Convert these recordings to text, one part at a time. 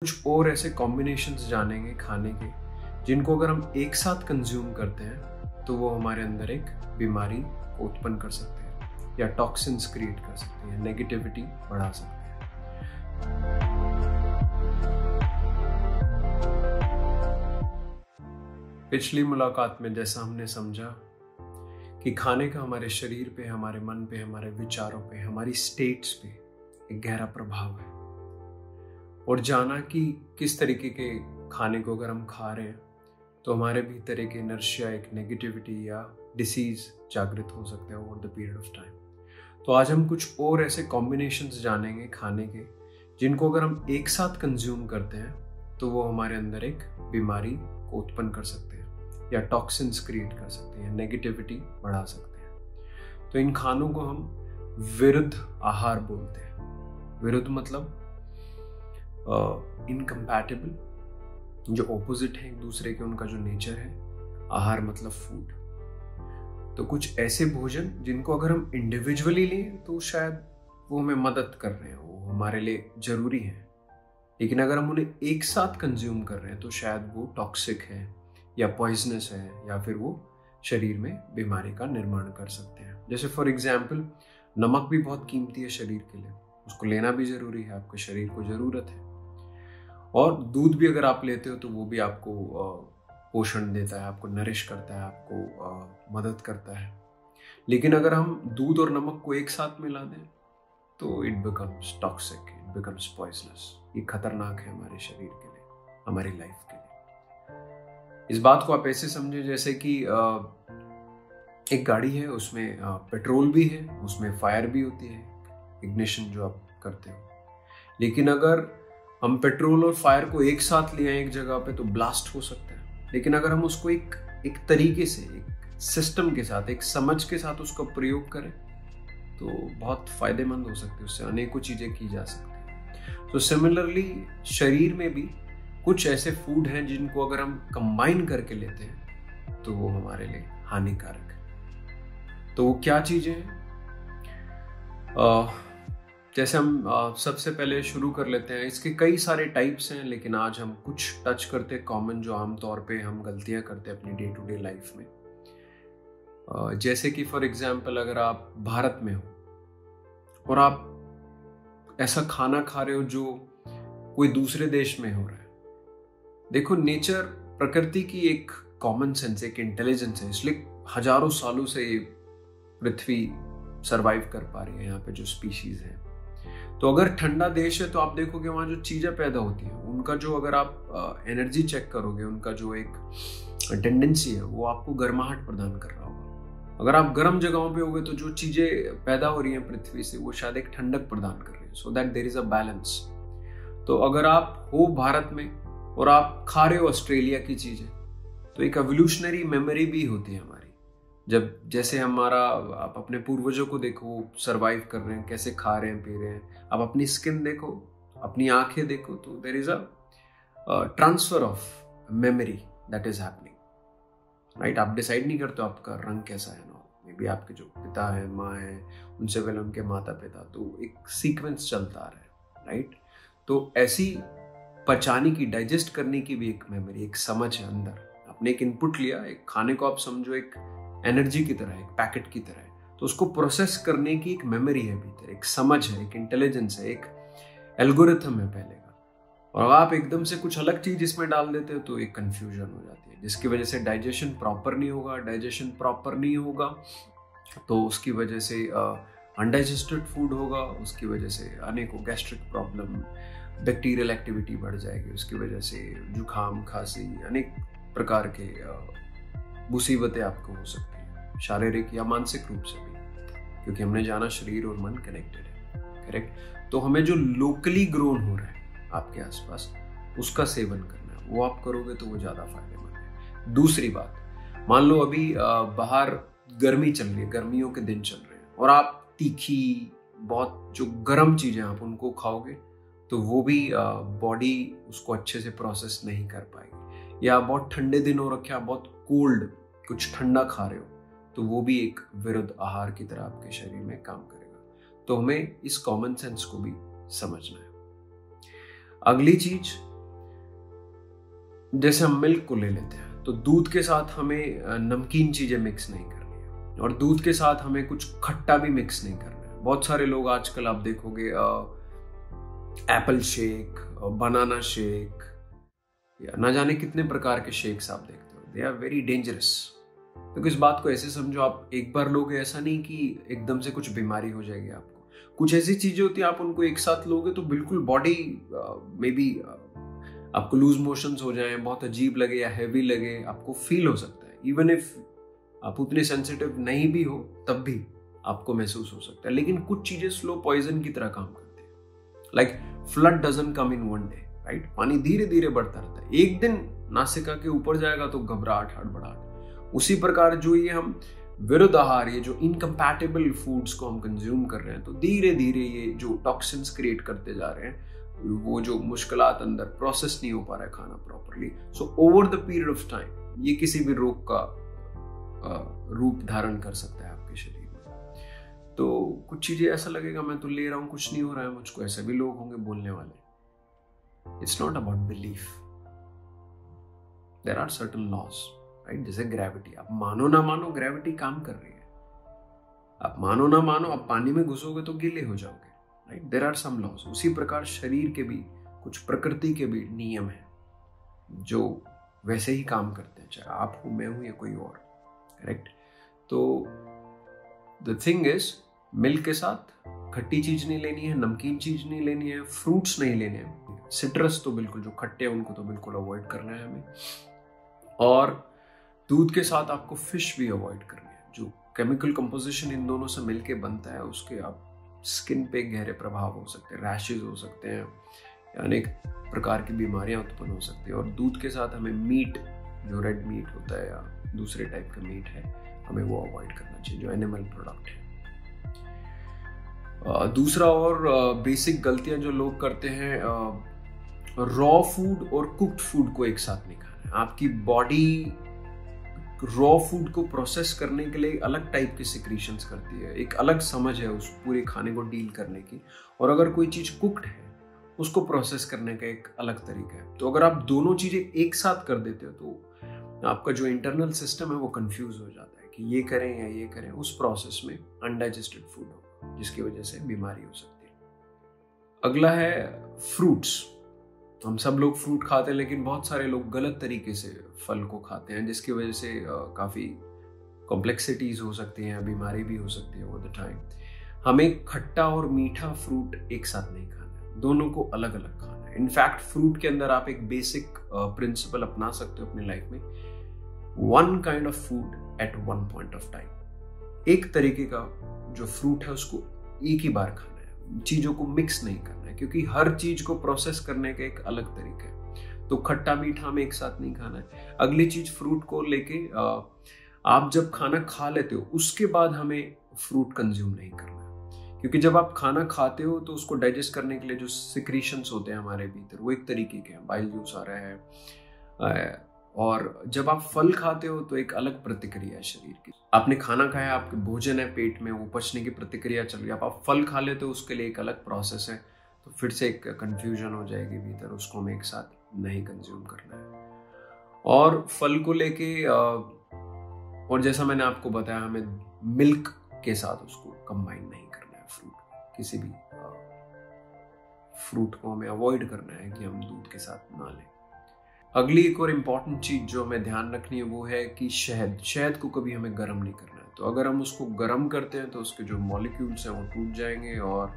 कुछ और ऐसे कॉम्बिनेशंस जानेंगे खाने के जिनको अगर हम एक साथ कंज्यूम करते हैं तो वो हमारे अंदर एक बीमारी को उत्पन्न कर सकते हैं या टॉक्सिन्स क्रिएट कर सकते हैं, नेगेटिविटी बढ़ा सकते हैं। पिछली मुलाकात में जैसा हमने समझा कि खाने का हमारे शरीर पे, हमारे मन पे, हमारे विचारों पे, हमारी स्टेट्स पे एक गहरा प्रभाव है और जाना कि किस तरीके के खाने को अगर हम खा रहे हैं तो हमारे भीतर एक इनर्शिया, एक नेगेटिविटी या डिसीज जागृत हो सकते हैं over the period of time. तो आज हम कुछ और ऐसे कॉम्बिनेशंस जानेंगे खाने के जिनको अगर हम एक साथ कंज्यूम करते हैं तो वो हमारे अंदर एक बीमारी को उत्पन्न कर सकते हैं या टॉक्सिन्स क्रिएट कर सकते हैं, नेगेटिविटी बढ़ा सकते हैं। तो इन खानों को हम विरुद्ध आहार बोलते हैं। विरुद्ध मतलब इनकम्पैटिबल, जो ऑपोजिट है एक दूसरे के, उनका जो नेचर है। आहार मतलब फूड। तो कुछ ऐसे भोजन जिनको अगर हम इंडिविजुअली लें तो शायद वो हमें मदद कर रहे हैं, वो हमारे लिए जरूरी है, लेकिन अगर हम उन्हें एक साथ कंज्यूम कर रहे हैं तो शायद वो टॉक्सिक है या पॉइजनस है या फिर वो शरीर में बीमारी का निर्माण कर सकते हैं। जैसे फॉर एग्जाम्पल, नमक भी बहुत कीमती है शरीर के लिए, उसको लेना भी जरूरी है, आपके शरीर को जरूरत है। और दूध भी अगर आप लेते हो तो वो भी आपको पोषण देता है, आपको नरिश करता है, आपको मदद करता है। लेकिन अगर हम दूध और नमक को एक साथ मिला दें तो it becomes toxic, it becomes poisonous. ये खतरनाक है हमारे शरीर के लिए, हमारी लाइफ के लिए। इस बात को आप ऐसे समझे जैसे कि एक गाड़ी है, उसमें पेट्रोल भी है, उसमें फायर भी होती है, इग्निशन जो आप करते हो। लेकिन अगर हम पेट्रोल और फायर को एक साथ ले आए एक जगह पे तो ब्लास्ट हो सकता है। लेकिन अगर हम उसको एक तरीके से, एक सिस्टम के साथ, एक समझ के साथ उसका प्रयोग करें तो बहुत फायदेमंद हो सकते हैं, उससे अनेकों चीजें की जा सकती हैं। तो सिमिलरली शरीर में भी कुछ ऐसे फूड हैं जिनको अगर हम कंबाइन करके लेते हैं तो वो हमारे लिए हानिकारक है। तो वो क्या चीजें हैं? जैसे हम सबसे पहले शुरू कर लेते हैं, इसके कई सारे टाइप्स हैं, लेकिन आज हम कुछ टच करते हैं कॉमन, जो आमतौर पे हम गलतियां करते हैं अपनी डे टू डे लाइफ में। जैसे कि फॉर एग्जांपल, अगर आप भारत में हो और आप ऐसा खाना खा रहे हो जो कोई दूसरे देश में हो रहा है। देखो, नेचर, प्रकृति की एक कॉमन सेंस, एक इंटेलिजेंस है, इसलिए हजारों सालों से ये पृथ्वी सरवाइव कर पा रही है, यहाँ पे जो स्पीशीज है। तो अगर ठंडा देश है तो आप देखोगे वहां जो चीजें पैदा होती हैं, उनका जो, अगर आप एनर्जी चेक करोगे, उनका जो एक टेंडेंसी है वो आपको गर्माहट प्रदान कर रहा होगा। अगर आप गर्म जगहों पे होगे तो जो चीजें पैदा हो रही हैं पृथ्वी से वो शायद एक ठंडक प्रदान कर रही है, so that there is a balance. तो अगर आप हो भारत में और आप खा रहे हो ऑस्ट्रेलिया की चीजें तो एक एवोल्यूशनरी मेमोरी भी होती है हमारी। जब जैसे हमारा, आप अपने पूर्वजों को देखो, सरवाइव कर रहे हैं, कैसे खा रहे हैं, पी रहे हैं। आप अपनी स्किन देखो, अपनी आंखें देखो, तो there is a transfer of memory that is happening, right. आप डिसाइड नहीं करते आपका रंग कैसा है ना, मे बी आपके जो पिता है, माँ है, उनसे पहले उनके माता पिता, तो एक सीक्वेंस चलता आ रहा है, राइट। तो ऐसी पचाने की, डाइजेस्ट करने की भी एक मेमोरी, एक समझ है अंदर। आपने एक इनपुट लिया, एक खाने को आप समझो एक एनर्जी की तरह, एक पैकेट की तरह है, तो उसको प्रोसेस करने की एक मेमोरी है भीतर, एक समझ है, एक इंटेलिजेंस है, एक एल्गोरिथम है पहले का। और आप एकदम से कुछ अलग चीज इसमें डाल देते हो तो एक कंफ्यूजन हो जाती है, जिसकी वजह से डाइजेशन प्रॉपर नहीं होगा। डाइजेशन प्रॉपर नहीं होगा तो उसकी वजह से अनडाइजेस्टेड फूड होगा, उसकी वजह से अनेकों गैस्ट्रिक प्रॉब्लम, बैक्टीरियल एक्टिविटी बढ़ जाएगी, उसकी वजह से जुकाम, खांसी, अनेक प्रकार के मुसीबतें आपको हो सकती हैं, शारीरिक या मानसिक रूप से भी, क्योंकि हमने जाना शरीर और मन कनेक्टेड है, करेक्ट। तो हमें जो लोकली ग्रोन हो रहा है आपके आसपास, उसका सेवन करना है, वो आप करोगे तो वो ज्यादा फायदेमंद है। दूसरी बात, मान लो अभी बाहर गर्मी चल रही है, गर्मियों के दिन चल रहे हैं, और आप तीखी, बहुत जो गर्म चीजें आप उनको खाओगे तो वो भी बॉडी उसको अच्छे से प्रोसेस नहीं कर पाएगी। या बहुत ठंडे दिन हो रखे, आप बहुत कोल्ड कुछ ठंडा खा रहे हो तो वो भी एक विरुद्ध आहार की तरह आपके शरीर में काम करेगा। तो हमें इस कॉमन सेंस को भी समझना है। अगली चीज, जैसे हम मिल्क को ले लेते हैं तो दूध के साथ हमें नमकीन चीजें मिक्स नहीं करनी है और दूध के साथ हमें कुछ खट्टा भी मिक्स नहीं करना है। बहुत सारे लोग आजकल आप देखोगे एप्पल शेक, बनाना शेक या ना जाने कितने प्रकार के शेक्स आप देखते हो। They are very dangerous. तो इस बात को ऐसे समझो, आप एक बार लोगे ऐसा नहीं कि एकदम से कुछ बीमारी हो जाएगी आपको। कुछ ऐसी चीजें होती है आप उनको एक साथ लोगे तो बिल्कुल बॉडी में भी आपको लूज मोशंस हो जाए, बहुत अजीब लगे या हैवी लगे, आपको फील हो सकता है। इवन इफ आप उतने सेंसिटिव नहीं भी हो तब भी आपको महसूस हो सकता है। लेकिन कुछ चीजें स्लो पॉइजन की तरह काम करती है। Like flood doesn't come in one day, right? पानी धीरे धीरे बढ़ता रहता है। एक दिन नासिका के ऊपर जाएगा तो घबराहट, हड़बड़ाहट। उसी प्रकार जो ये हम विरुद्ध आहार, ये जो इनकम्पैटिबल फूड्स को हम कंज्यूम कर रहे हैं, तो धीरे धीरे ये जो टॉक्सिन्स क्रिएट करते जा रहे हैं, वो जो मुश्किलात अंदर प्रोसेस नहीं हो पा रहा है खाना properly, so over the period of time ये किसी भी रोग का रूप धारण कर सकता है आपके शरीर में। तो कुछ चीजें ऐसा लगेगा मैं तो ले रहा हूं, कुछ नहीं हो रहा है मुझको। ऐसे भी लोग होंगे बोलने वाले। It's not about belief, there are certain laws, right? जैसे ग्रेविटी, आप मानो ना मानो ग्रेविटी काम कर रही है। आप मानो ना मानो, आप पानी में घुसोगे तो गीले हो जाओगे, right? There are some laws. उसी प्रकार शरीर के भी कुछ प्रकृति के भी नियम है जो वैसे ही काम करते हैं, चाहे आप हो, मैं हूं या कोई और, करेक्ट? तो द थिंग इज, मिल्क के साथ खट्टी चीज नहीं लेनी है, नमकीन चीज नहीं लेनी है, फ्रूट्स नहीं लेने हैं। सिट्रस तो बिल्कुल, जो खट्टे हैं उनको तो बिल्कुल अवॉइड करना है हमें। और दूध के साथ आपको फिश भी अवॉइड करनी है। जो केमिकल कंपोजिशन इन दोनों से मिलके बनता है, उसके आप स्किन पे गहरे प्रभाव हो सकते हैं, रैशेज हो सकते हैं, अनेक प्रकार की बीमारियां उत्पन्न हो सकती है। और दूध के साथ हमें मीट, जो रेड मीट होता है या दूसरे टाइप का मीट है, हमें वो अवॉइड करना चाहिए, जो एनिमल प्रोडक्ट है। दूसरा और बेसिक गलतियां जो लोग करते हैं, रॉ फूड और कुक्ड फूड को एक साथ नहीं खाना है। आपकी बॉडी रॉ फूड को प्रोसेस करने के लिए अलग टाइप के सिक्रीशंस करती है, एक अलग समझ है उस पूरे खाने को डील करने की। और अगर कोई चीज कुक्ड है, उसको प्रोसेस करने का एक अलग तरीका है। तो अगर आप दोनों चीजें एक साथ कर देते हो तो आपका जो इंटरनल सिस्टम है वो कंफ्यूज हो जाता है कि ये करें या ये करें। उस प्रोसेस में अनडाइजेस्टेड फूड होगा, जिसकी वजह से बीमारी हो सकती है। अगला है फ्रूट्स। हम सब लोग फ्रूट खाते हैं, लेकिन बहुत सारे लोग गलत तरीके से फल को खाते हैं, जिसकी वजह से काफी कॉम्प्लेक्सिटीज हो सकती हैं, बीमारी भी हो सकती है ओवर द टाइम। हमें खट्टा और मीठा फ्रूट एक साथ नहीं खाना है, दोनों को अलग अलग खाना है। इनफैक्ट फ्रूट के अंदर आप एक बेसिक प्रिंसिपल अपना सकते हो अपनी लाइफ में, one kind of food at one point of time. एक तरीके का जो फ्रूट है उसको एक ही बार खाना है, चीजों को मिक्स नहीं करना है, क्योंकि हर चीज को प्रोसेस करने का एक अलग तरीका है। तो खट्टा मीठा में एक साथ नहीं खाना है। अगली चीज, फ्रूट को लेके आप जब खाना खा लेते हो उसके बाद हमें फ्रूट कंज्यूम नहीं करना है, क्योंकि जब आप खाना खाते हो तो उसको डाइजेस्ट करने के लिए जो सिक्रीशंस होते हैं हमारे भीतर, वो एक तरीके के हैं, बाइल जूस आ रहा है। और जब आप फल खाते हो तो एक अलग प्रतिक्रिया है शरीर की। आपने खाना खाया, आपके भोजन है पेट में, वो पचने की प्रतिक्रिया चल रही है। आप फल खा लेते हो, उसके लिए एक अलग प्रोसेस है। तो फिर से एक कंफ्यूजन हो जाएगी भीतर, उसको हमें एक साथ नहीं कंज्यूम करना है। और फल को लेके और जैसा मैंने आपको बताया, हमें मिल्क के साथ उसको कंबाइन नहीं करना है। फ्रूट, किसी भी फ्रूट को हमें अवॉइड करना है कि हम दूध के साथ ना लें। अगली एक और इम्पॉर्टेंट चीज जो हमें ध्यान रखनी है वो है कि शहद को कभी हमें गर्म नहीं करना है। तो अगर हम उसको गर्म करते हैं तो उसके जो मॉलिक्यूल्स हैं वो टूट जाएंगे और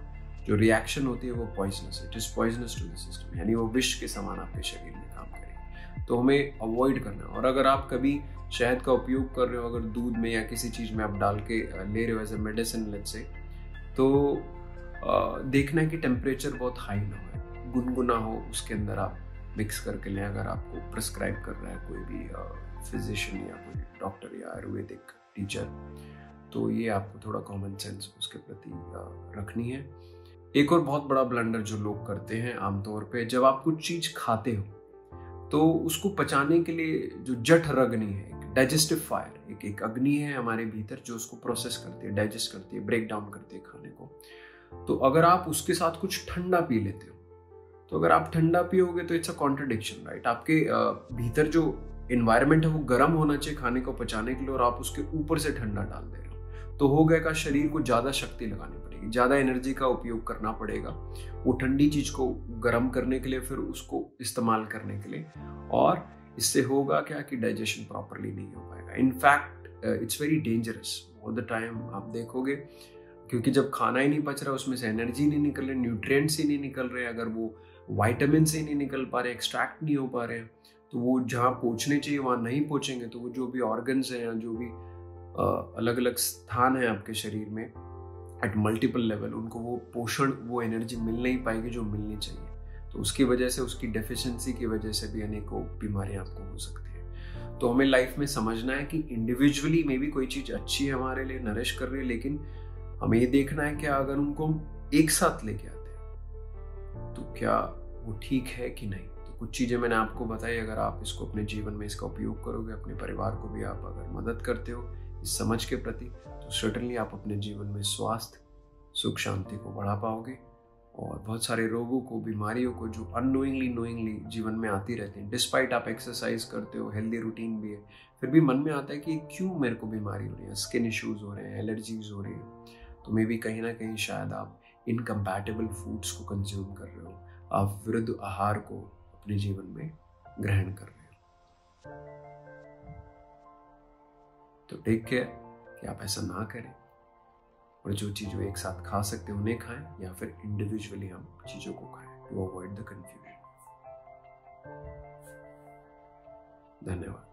जो रिएक्शन होती है वो पॉइजनस है। It is poisonous to the system, यानी वो विष के समान आपके शरीर में काम करेगी। तो हमें अवॉइड करना है। और अगर आप कभी शहद का उपयोग कर रहे हो, अगर दूध में या किसी चीज में आप डाल के ले रहे हो as a medicine let's say, तो देखना है कि टेम्परेचर बहुत हाई ना हो, गुनगुना हो, उसके अंदर आप मिक्स करके लें। अगर आपको प्रिस्क्राइब कर रहा है कोई भी फिजिशियन या कोई डॉक्टर या आयुर्वेदिक टीचर, तो ये आपको थोड़ा कॉमन सेंस उसके प्रति रखनी है। एक और बहुत बड़ा ब्लंडर जो लोग करते हैं आमतौर पे, जब आप कुछ चीज खाते हो तो उसको पचाने के लिए जो जठरग्नि है, एक डाइजेस्टिव फायर, एक अग्नि है हमारे भीतर जो उसको प्रोसेस करती है, डाइजेस्ट करती है, ब्रेक डाउन करती है खाने को। तो अगर आप उसके साथ कुछ ठंडा पी लेते हो तो अगर आप ठंडा पियोगे तो इट्स अ कॉन्ट्रडिक्शन, राइट? आपके भीतर जो इन्वायरमेंट है वो गर्म होना चाहिए खाने को पचाने के लिए, और आप उसके ऊपर से ठंडा डाल दे रहे हो, तो हो गया का शरीर को ज़्यादा शक्ति लगानी पड़ेगी, ज़्यादा एनर्जी का उपयोग करना पड़ेगा वो ठंडी चीज़ को गर्म करने के लिए, फिर उसको इस्तेमाल करने के लिए। और इससे होगा क्या कि डाइजेशन प्रॉपरली नहीं हो पाएगा। In fact it's very dangerous all the time. आप देखोगे, क्योंकि जब खाना ही नहीं पच रहा, उसमें से एनर्जी नहीं निकल रही, न्यूट्रिएंट्स ही नहीं निकल रहे, अगर वो वाइटामिन ही नहीं निकल पा रहे, एक्सट्रैक्ट नहीं हो पा रहे, तो वो जहाँ पहुँचने चाहिए वहाँ नहीं पहुँचेंगे, तो वो जो भी ऑर्गन्स हैं या जो भी अलग अलग स्थान है आपके शरीर में एट मल्टीपल लेवल, उनको वो पोषण, वो एनर्जी मिल नहीं पाएगी जो मिलनी चाहिए। तो उसकी वजह से, उसकी डेफिशिएंसी की वजह से भी अनेकों बीमारियां आपको हो सकती हैं। तो हमें लाइफ में समझना है कि इंडिविजुअली में भी कोई चीज़ अच्छी है हमारे लिए, नरिश कर रही है, लेकिन हमें ये देखना है कि अगर उनको हम एक साथ लेके आते हैं तो क्या वो ठीक है कि नहीं। तो कुछ चीज़ें मैंने आपको बताई, अगर आप इसको अपने जीवन में इसका उपयोग करोगे, अपने परिवार को भी आप अगर मदद करते हो इस समझ के प्रति, तो सर्टनली आप अपने जीवन में स्वास्थ्य, सुख, शांति को बढ़ा पाओगे, और बहुत सारे रोगों को, बीमारियों को जो अननोइंगली नोइंगली जीवन में आती रहती हैं, डिस्पाइट आप एक्सरसाइज करते हो, हेल्दी रूटीन भी है, फिर भी मन में आता है कि क्यों मेरे को बीमारी हो रही है, स्किन इश्यूज हो रहे हैं, एलर्जीज हो रही है, तो मे भी कहीं ना कहीं शायद आप इनकम्पैटिबल फूड्स को कंज्यूम कर रहे हो, आप विरुद्ध आहार को अपने जीवन में ग्रहण कर रहे हो। तो टेक केयर कि आप ऐसा ना करें, और जो चीज़ वो एक साथ खा सकते हैं उन्हें खाएं, या फिर इंडिविजुअली हम चीज़ों को खाएं टू अवॉइड द कंफ्यूजन। धन्यवाद।